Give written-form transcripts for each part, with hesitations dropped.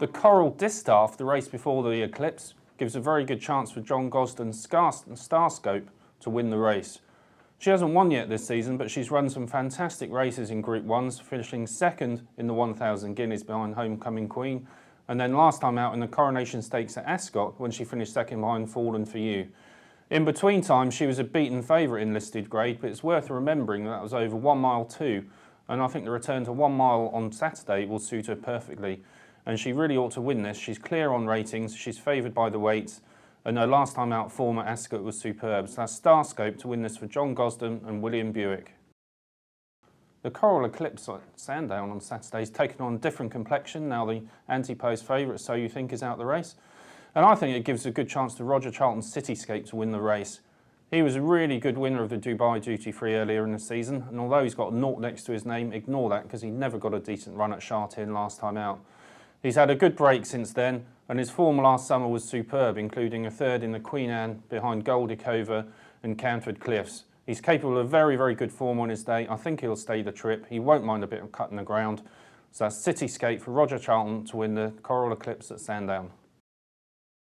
The Coral Distaff, the race before the Eclipse, gives a very good chance for John Gosden's Starscope to win the race. She hasn't won yet this season, but she's run some fantastic races in Group 1s, finishing second in the 1,000 guineas behind Homecoming Queen, and then last time out in the Coronation Stakes at Ascot when she finished second behind Fallen for You. In between times, she was a beaten favourite in listed grade, but it's worth remembering that was over 1 mile too, and I think the return to 1 mile on Saturday will suit her perfectly. And she really ought to win this. She's clear on ratings, she's favoured by the weights, and her last time out form at Ascot was superb. So that's Starscope to win this for John Gosden and William Buick. The Coral Eclipse at Sandown on Saturday is taken on a different complexion. Now the anti-post favourite, So You Think, is out the race. And I think it gives a good chance to Roger Charlton's Cityscape to win the race. He was a really good winner of the Dubai Duty Free earlier in the season, and although he's got a naught next to his name, ignore that because he never got a decent run at Sha Tin last time out. He's had a good break since then, and his form last summer was superb, including a third in the Queen Anne behind Goldacova and Canford Cliffs. He's capable of very, very good form on his day. I think he'll stay the trip. He won't mind a bit of cutting the ground. So that's Cityscape for Roger Charlton to win the Coral Eclipse at Sandown.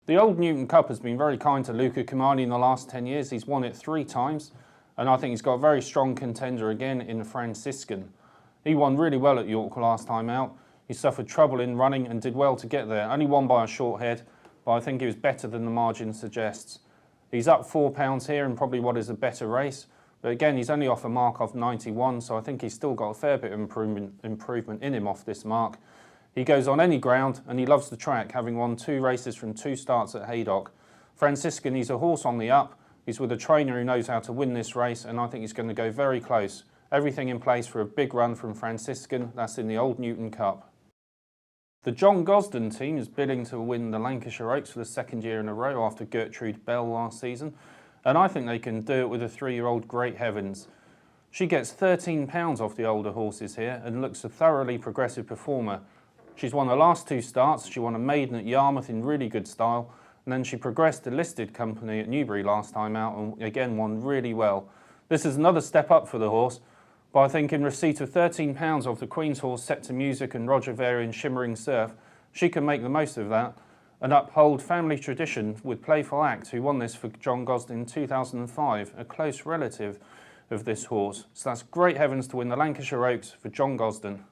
The Old Newton Cup has been very kind to Luca Cumani in the last 10 years. He's won it 3 times, and I think he's got a very strong contender again in Franciscan. He won really well at York last time out. He suffered trouble in running and did well to get there. Only won by a short head, but I think he was better than the margin suggests. He's up £4 here in probably what is a better race, but again, he's only off a mark of 91, so I think he's still got a fair bit of improvement in him off this mark. He goes on any ground and he loves the track, having won 2 races from 2 starts at Haydock. Franciscan, he's a horse on the up. He's with a trainer who knows how to win this race, and I think he's going to go very close. Everything in place for a big run from Franciscan. That's in the Old Newton Cup. The John Gosden team is bidding to win the Lancashire Oaks for the 2nd year in a row after Gertrude Bell last season, and I think they can do it with a 3-year-old Great Heavens. She gets £13 off the older horses here and looks a thoroughly progressive performer. She's won her last 2 starts. She won a maiden at Yarmouth in really good style, and then she progressed to listed company at Newbury last time out and again won really well. This is another step up for the horse, but I think in receipt of £13 off the Queen's Horse Set to Music and Roger Varian Shimmering Surf, she can make the most of that and uphold family tradition with Playful Act, who won this for John Gosden in 2005, a close relative of this horse. So that's Great Heavens to win the Lancashire Oaks for John Gosden.